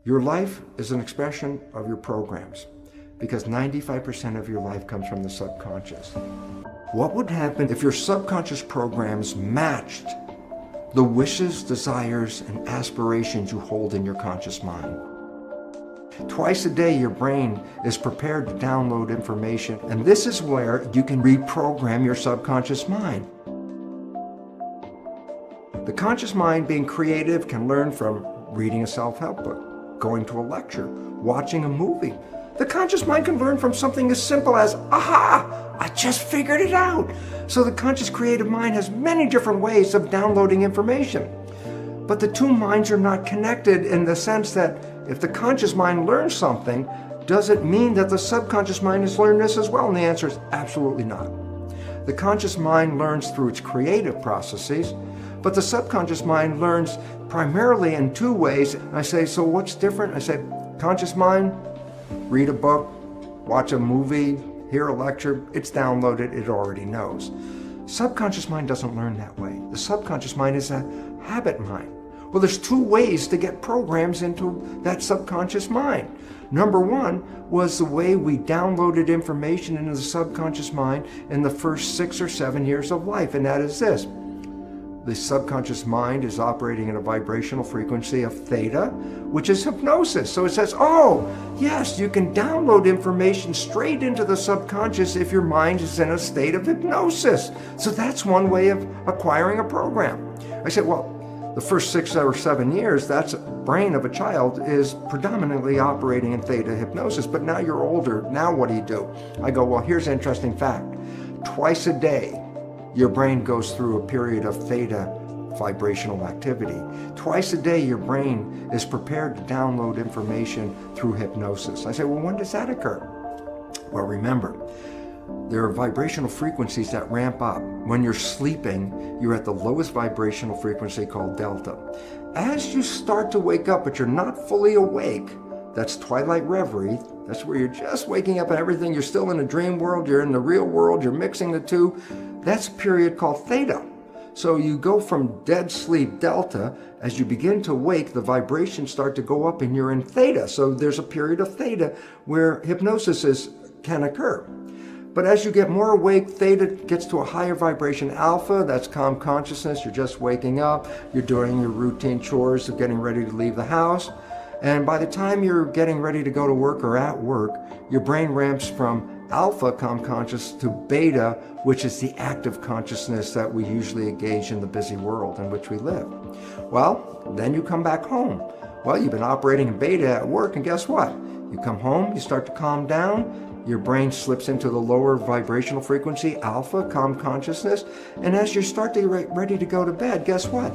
Your life is an expression of your programs, because 95% of your life comes from the subconscious. What would happen if your subconscious programs matched the wishes, desires, and aspirations you hold in your conscious mind? Twice a day, your brain is prepared to download information, and this is where you can reprogram your subconscious mind. The conscious mind, being creative, can learn from reading a self-help book, going to a lecture, watching a movie. The conscious mind can learn from something as simple as, aha, I just figured it out. So the conscious creative mind has many different ways of downloading information. But the two minds are not connected in the sense that if the conscious mind learns something, does it mean that the subconscious mind has learned this as well? And the answer is absolutely not. The conscious mind learns through its creative processes, but the subconscious mind learns primarily in two ways. I say, so what's different? I say, conscious mind, read a book, watch a movie, hear a lecture, it's downloaded, it already knows. Subconscious mind doesn't learn that way. The subconscious mind is a habit mind. Well, there's two ways to get programs into that subconscious mind. Number one was the way we downloaded information into the subconscious mind in the first 6 or 7 years of life, and that is this. The subconscious mind is operating at a vibrational frequency of theta, which is hypnosis. So it says, oh, yes, you can download information straight into the subconscious if your mind is in a state of hypnosis. So that's one way of acquiring a program. I said, well, the first 6 or 7 years, that brain of a child is predominantly operating in theta hypnosis, but now you're older, now what do? I go, well, here's an interesting fact. Twice a day, your brain goes through a period of theta vibrational activity. Twice a day, your brain is prepared to download information through hypnosis. I say, well, when does that occur? Well, remember, there are vibrational frequencies that ramp up. When you're sleeping, you're at the lowest vibrational frequency called delta. As you start to wake up, but you're not fully awake, that's twilight reverie. That's where you're just waking up and everything. You're still in a dream world, you're in the real world, you're mixing the two. That's a period called theta. So you go from dead sleep, delta, as you begin to wake, the vibrations start to go up and you're in theta. So there's a period of theta where hypnosis can occur. But as you get more awake, theta gets to a higher vibration. Alpha, that's calm consciousness. You're just waking up. You're doing your routine chores of getting ready to leave the house. And by the time you're getting ready to go to work or at work, your brain ramps from alpha, calm conscious, to beta, which is the active consciousness that we usually engage in the busy world in which we live. Well, then you come back home. Well, you've been operating in beta at work, and guess what? You come home, you start to calm down, your brain slips into the lower vibrational frequency, alpha, calm consciousness, and as you start to get ready to go to bed, guess what?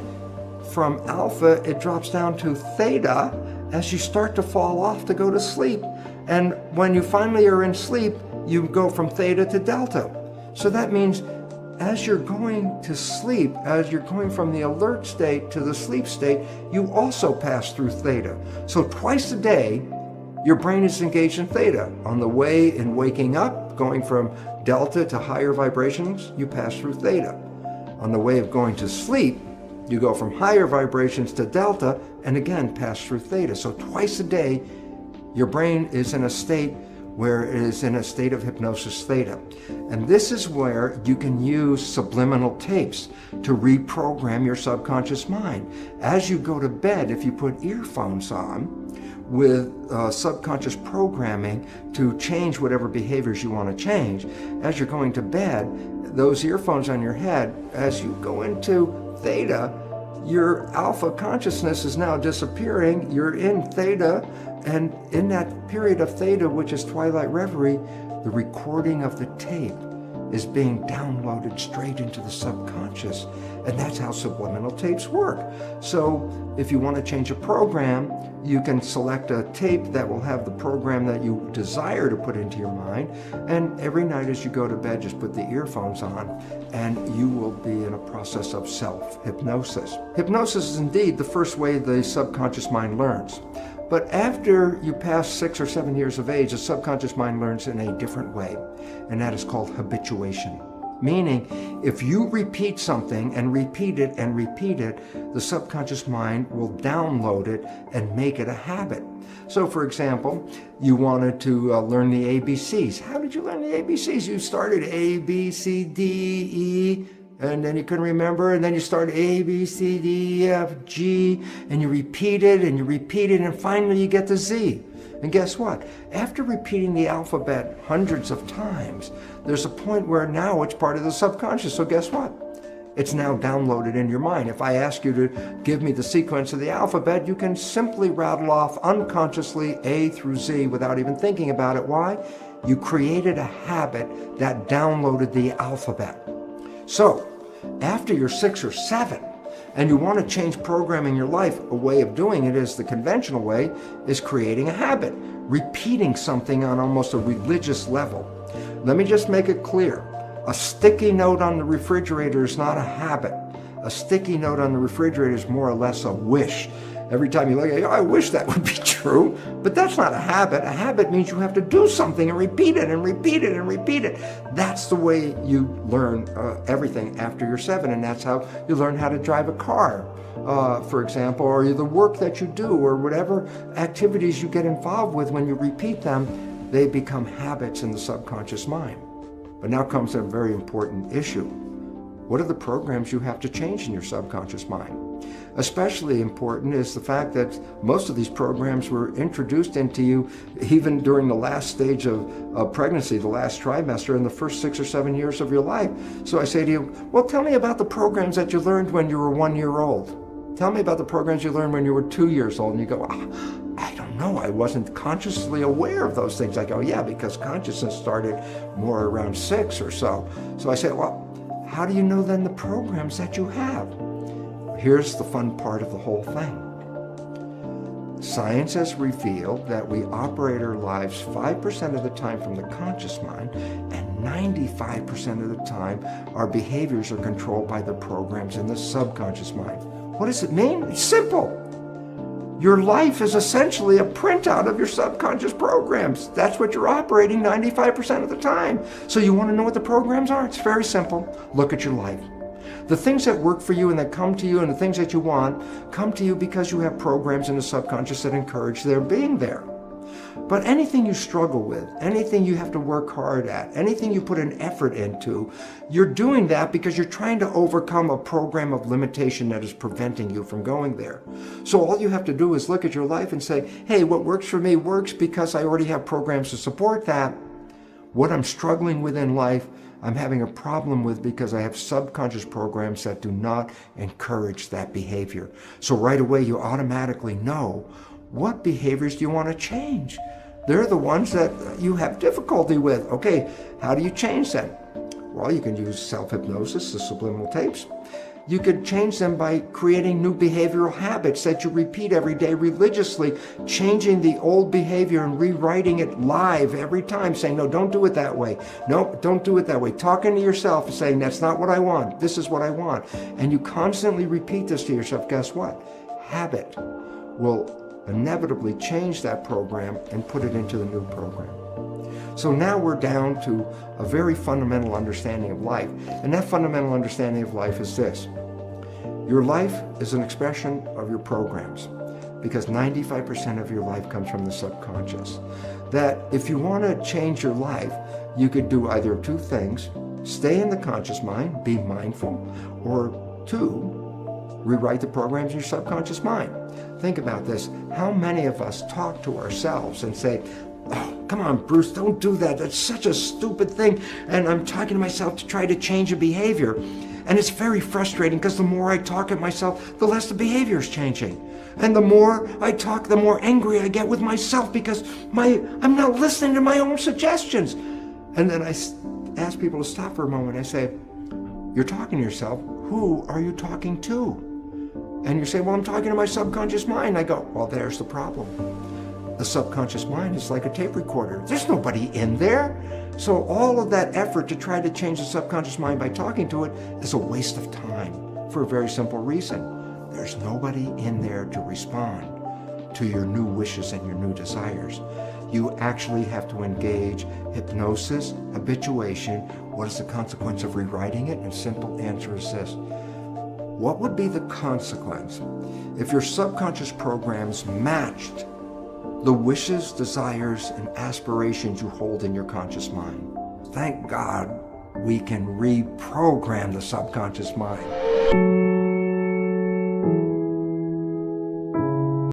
From alpha, it drops down to theta as you start to fall off to go to sleep. And when you finally are in sleep, you go from theta to delta. So that means as you're going to sleep, as you're going from the alert state to the sleep state, you also pass through theta. So twice a day, your brain is engaged in theta. On the way in waking up, going from delta to higher vibrations, you pass through theta. On the way of going to sleep, you go from higher vibrations to delta and again pass through theta. So twice a day, your brain is in a state where it is in a state of hypnosis theta. And this is where you can use subliminal tapes to reprogram your subconscious mind. As you go to bed, if you put earphones on with subconscious programming to change whatever behaviors you want to change, as you're going to bed, those earphones on your head, as you go into theta, your alpha consciousness is now disappearing, you're in theta, and in that period of theta, which is twilight reverie, the recording of the tape is being downloaded straight into the subconscious. And that's how subliminal tapes work. So if you want to change a program, you can select a tape that will have the program that you desire to put into your mind. And every night as you go to bed, just put the earphones on and you will be in a process of self-hypnosis. Hypnosis is indeed the first way the subconscious mind learns. But after you pass 6 or 7 years of age, the subconscious mind learns in a different way, and that is called habituation. Meaning, if you repeat something and repeat it and repeat it, the subconscious mind will download it and make it a habit. So for example, you wanted to learn the ABCs. How did you learn the ABCs? You started A, B, C, D, E, and then you couldn't remember, and then you started A, B, C, D, E, F, G, and you repeat it, and finally you get to Z. And guess what? After repeating the alphabet hundreds of times, there's a point where now it's part of the subconscious. So guess what? It's now downloaded in your mind. If I ask you to give me the sequence of the alphabet, you can simply rattle off unconsciously A through Z without even thinking about it. Why? You created a habit that downloaded the alphabet. So, after you're 6 or 7, and you want to change programming your life, a way of doing it is the conventional way, is creating a habit, repeating something on almost a religious level. Let me just make it clear. A sticky note on the refrigerator is not a habit. A sticky note on the refrigerator is more or less a wish. Every time you look at it, I wish that would be true, but that's not a habit. A habit means you have to do something and repeat it and repeat it and repeat it. That's the way you learn everything after you're 7, and that's how you learn how to drive a car, for example, or the work that you do, or whatever activities you get involved with. When you repeat them, they become habits in the subconscious mind. But now comes a very important issue. What are the programs you have to change in your subconscious mind? Especially important is the fact that most of these programs were introduced into you even during the last stage of pregnancy, the last trimester, in the first 6 or 7 years of your life. So I say to you, well, tell me about the programs that you learned when you were 1 year old. Tell me about the programs you learned when you were 2 years old. And you go, I don't know, I wasn't consciously aware of those things. I go, yeah, because consciousness started more around 6 or so. So I say, well, how do you know then the programs that you have? Here's the fun part of the whole thing. Science has revealed that we operate our lives 5% of the time from the conscious mind, and 95% of the time our behaviors are controlled by the programs in the subconscious mind. What does it mean? It's simple. Your life is essentially a printout of your subconscious programs. That's what you're operating 95% of the time. So you want to know what the programs are? It's very simple. Look at your life. The things that work for you and that come to you and the things that you want come to you because you have programs in the subconscious that encourage their being there. But anything you struggle with, anything you have to work hard at, anything you put an effort into, you're doing that because you're trying to overcome a program of limitation that is preventing you from going there. So all you have to do is look at your life and say, hey, what works for me works because I already have programs to support that. What I'm struggling with in life, I'm having a problem with because I have subconscious programs that do not encourage that behavior. So right away you automatically know, what behaviors do you want to change? They're the ones that you have difficulty with. Okay, how do you change them? Well, you can use self-hypnosis, the subliminal tapes. You could change them by creating new behavioral habits that you repeat every day religiously, changing the old behavior and rewriting it live every time, saying, no, don't do it that way. No, don't do it that way. Talking to yourself and saying, that's not what I want. This is what I want. And you constantly repeat this to yourself. Guess what? Habit will inevitably change that program and put it into the new program. So now we're down to a very fundamental understanding of life. And that fundamental understanding of life is this. Your life is an expression of your programs, because 95% of your life comes from the subconscious. That if you want to change your life, you could do either two things: stay in the conscious mind, be mindful, or two, rewrite the programs in your subconscious mind. Think about this. How many of us talk to ourselves and say, oh, come on, Bruce, don't do that. That's such a stupid thing. And I'm talking to myself to try to change a behavior. And it's very frustrating because the more I talk at myself, the less the behavior is changing. And the more I talk, the more angry I get with myself because I'm not listening to my own suggestions. And then I ask people to stop for a moment. I say, you're talking to yourself. Who are you talking to? And you say, well, I'm talking to my subconscious mind. I go, well, there's the problem. The subconscious mind is like a tape recorder. There's nobody in there. So all of that effort to try to change the subconscious mind by talking to it is a waste of time for a very simple reason. There's nobody in there to respond to your new wishes and your new desires. You actually have to engage hypnosis, habituation. What is the consequence of rewriting it? And simple answer is this. What would be the consequence if your subconscious programs matched the wishes, desires, and aspirations you hold in your conscious mind? Thank God we can reprogram the subconscious mind.